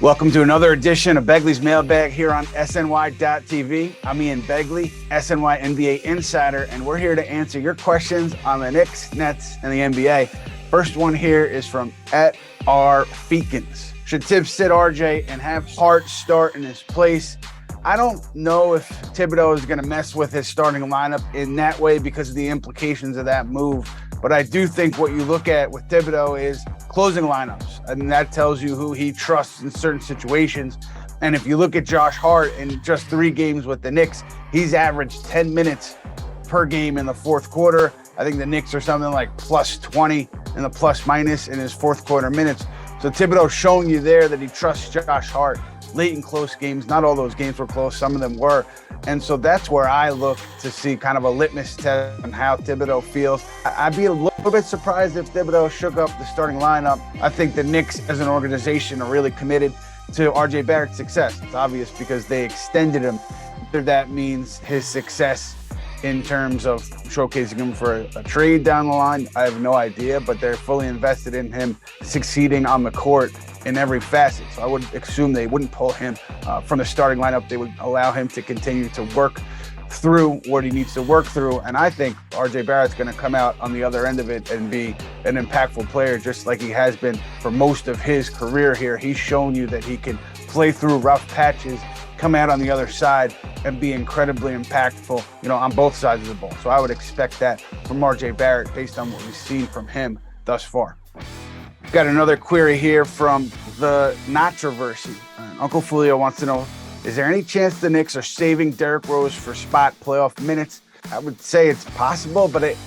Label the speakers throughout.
Speaker 1: Welcome to another edition of Begley's Mailbag here on SNY.TV. I'm Ian Begley, SNY NBA Insider, and we're here to answer your questions on the Knicks, Nets, and the NBA. First one here is from @RFeekins. Should Tibbs sit RJ and have Hart start in his place? I don't know if Thibodeau is going to mess with his starting lineup in that way because of the implications of that move. But I do think what you look at with Thibodeau is closing lineups, and that tells you who he trusts in certain situations. And if you look at Josh Hart in just 3 games with the Knicks, he's averaged 10 minutes per game in the fourth quarter. I think the Knicks are something like plus 20 in the plus minus in his fourth quarter minutes. So Thibodeau's showing you there that he trusts Josh Hart late in close games. Not all those games were close. Some of them were. And so that's where I look to see kind of a litmus test on how Thibodeau feels. I'd be a little bit surprised if Thibodeau shook up the starting lineup. I think the Knicks as an organization are really committed to RJ Barrett's success. It's obvious because they extended him. Whether that means his success in terms of showcasing him for a trade down the line, I have no idea, but they're fully invested in him succeeding on the court in every facet. So I would assume they wouldn't pull him from the starting lineup. They would allow him to continue to work through what he needs to work through. And I think RJ Barrett's going to come out on the other end of it and be an impactful player, just like he has been for most of his career here. He's shown you that he can play through rough patches, come out on the other side and be incredibly impactful, on both sides of the ball. So I would expect that from RJ Barrett based on what we've seen from him thus far. Got another query here from the Natroversy. Uncle Fulio wants to know, is there any chance the Knicks are saving Derrick Rose for spot playoff minutes? I would say it's possible, but it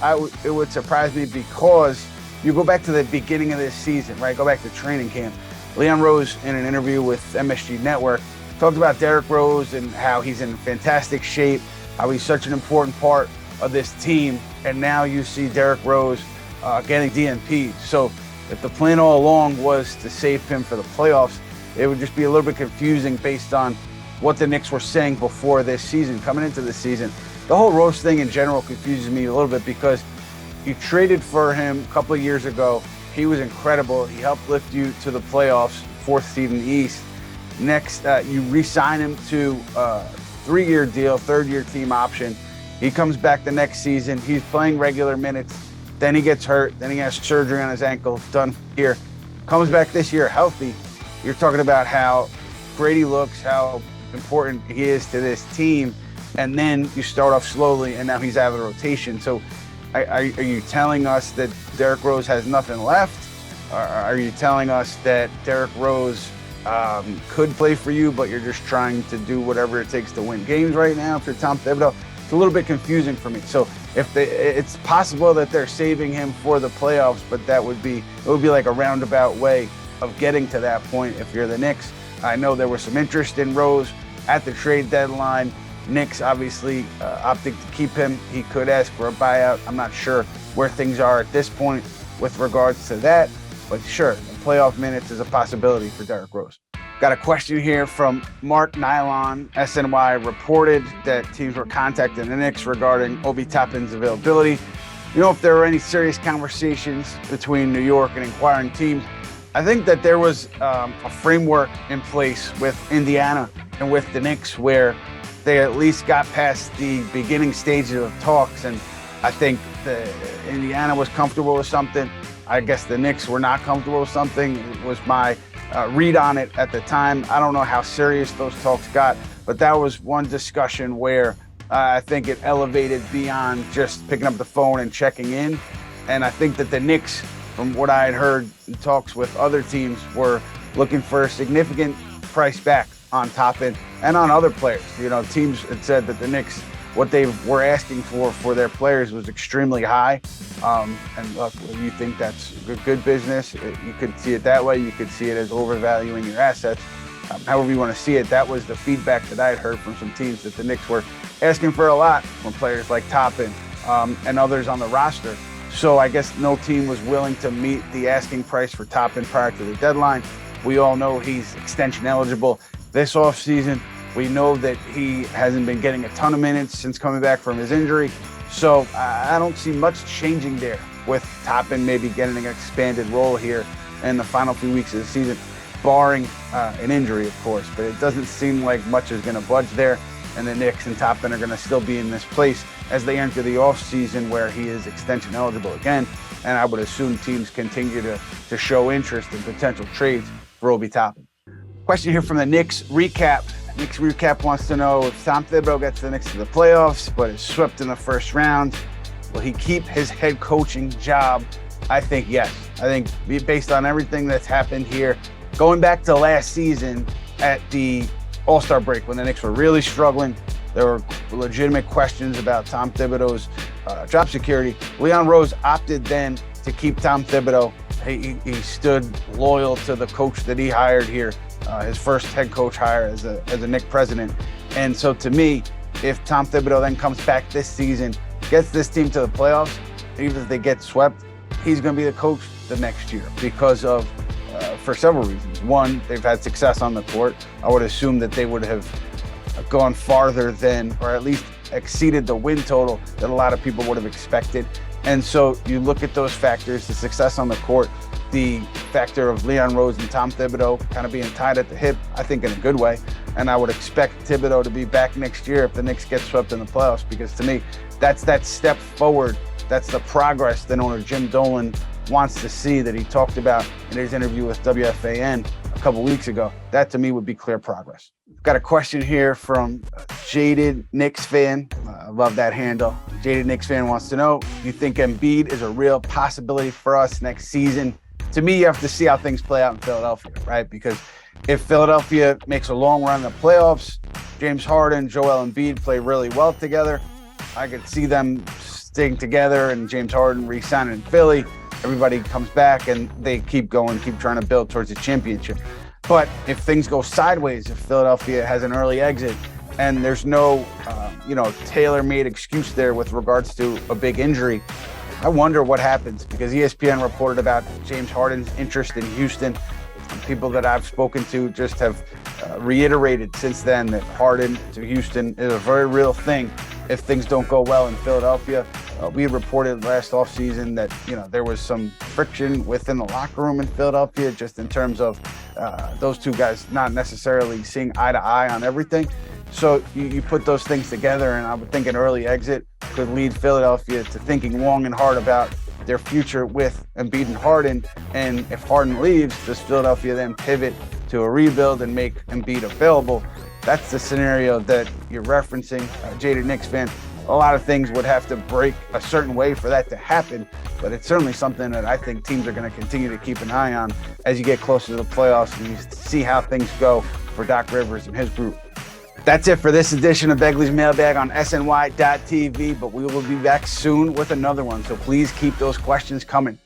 Speaker 1: would surprise me because you go back to the beginning of this season, right? Go back to training camp. Leon Rose, in an interview with MSG Network, talked about Derrick Rose and how he's in fantastic shape, how he's such an important part of this team. And now you see Derrick Rose getting DNP'd. So if the plan all along was to save him for the playoffs, it would just be a little bit confusing based on what the Knicks were saying before this season, coming into this season. The whole Rose thing in general confuses me a little bit because you traded for him a couple of years ago. He was incredible. He helped lift you to the playoffs, 4th seed in the East. Next, you re-sign him to a 3-year deal, 3rd-year team option. He comes back the next season. He's playing regular minutes. Then he gets hurt. Then he has surgery on his ankle, done here. Comes back this year healthy. You're talking about how great he looks, how important he is to this team. And then you start off slowly, and now he's out of the rotation. So are you telling us that Derrick Rose has nothing left? Or are you telling us that Derrick Rose could play for you, but you're just trying to do whatever it takes to win games right now if you're Tom Thibodeau? It's a little bit confusing for me. So it's possible that they're saving him for the playoffs, but it would be like a roundabout way of getting to that point if you're the Knicks. I know there was some interest in Rose at the trade deadline. Knicks obviously opting to keep him. He could ask for a buyout. I'm not sure where things are at this point with regards to that, but sure, the playoff minutes is a possibility for Derrick Rose. Got a question here from Mark Nylon. SNY reported that teams were contacting the Knicks regarding Obi Toppin's availability. If there were any serious conversations between New York and inquiring teams. I think that there was a framework in place with Indiana and with the Knicks where they at least got past the beginning stages of talks. And I think Indiana was comfortable with something. I guess the Knicks were not comfortable with something. It was my read on it at the time. I don't know how serious those talks got, but that was one discussion where I think it elevated beyond just picking up the phone and checking in. And I think that the Knicks, from what I had heard in talks with other teams, were looking for a significant price back on Toppin and on other players. Teams had said that the Knicks, what they were asking for their players was extremely high. And look, you think that's good business. You could see it that way. You could see it as overvaluing your assets. However you want to see it, that was the feedback that I had heard from some teams, that the Knicks were asking for a lot from players like Toppin and others on the roster. So I guess no team was willing to meet the asking price for Toppin prior to the deadline. We all know he's extension eligible this offseason. We know that he hasn't been getting a ton of minutes since coming back from his injury. So I don't see much changing there with Toppin maybe getting an expanded role here in the final few weeks of the season. barring an injury, of course. But it doesn't seem like much is going to budge there. And the Knicks and Toppin are going to still be in this place as they enter the offseason where he is extension eligible again. And I would assume teams continue to show interest in potential trades for Obi Toppin. Question here from the Knicks Recap. Knicks Recap wants to know if Tom Thibodeau gets the Knicks to the playoffs but is swept in the first round, will he keep his head coaching job? I think yes. I think based on everything that's happened here, going back to last season at the All-Star break when the Knicks were really struggling, there were legitimate questions about Tom Thibodeau's job security. Leon Rose opted then to keep Tom Thibodeau. He stood loyal to the coach that he hired here, his first head coach hire as a Knicks president. And so to me, if Tom Thibodeau then comes back this season, gets this team to the playoffs, even if they get swept, he's going to be the coach the next year because of for several reasons. One, they've had success on the court. I would assume that they would have gone farther than, or at least exceeded the win total that a lot of people would have expected. And so you look at those factors, the success on the court, the factor of Leon Rose and Tom Thibodeau kind of being tied at the hip, I think in a good way. And I would expect Thibodeau to be back next year if the Knicks get swept in the playoffs, because to me, that's that step forward. That's the progress that owner Jim Dolan wants to see, that he talked about in his interview with WFAN a couple weeks ago. That to me would be clear progress. Got a question here from Jaded Knicks fan. I love that handle. Jaded Knicks fan wants to know, do you think Embiid is a real possibility for us next season? To me, you have to see how things play out in Philadelphia, right? Because if Philadelphia makes a long run in the playoffs, James Harden, Joel Embiid play really well together. I could see them staying together and James Harden re-signing in Philly. Everybody comes back and they keep going, keep trying to build towards the championship. But if things go sideways, if Philadelphia has an early exit and there's no, tailor-made excuse there with regards to a big injury, I wonder what happens, because ESPN reported about James Harden's interest in Houston. People that I've spoken to just have reiterated since then that Harden to Houston is a very real thing if things don't go well in Philadelphia. We reported last offseason that, there was some friction within the locker room in Philadelphia, just in terms of those two guys not necessarily seeing eye to eye on everything. So you put those things together, and I would think an early exit could lead Philadelphia to thinking long and hard about their future with Embiid and Harden. And if Harden leaves, does Philadelphia then pivot to a rebuild and make Embiid available? That's the scenario that you're referencing, Jaded Knicks fan. A lot of things would have to break a certain way for that to happen, but it's certainly something that I think teams are going to continue to keep an eye on as you get closer to the playoffs and you see how things go for Doc Rivers and his group. That's it for this edition of Begley's Mailbag on SNY.TV, but we will be back soon with another one, so please keep those questions coming.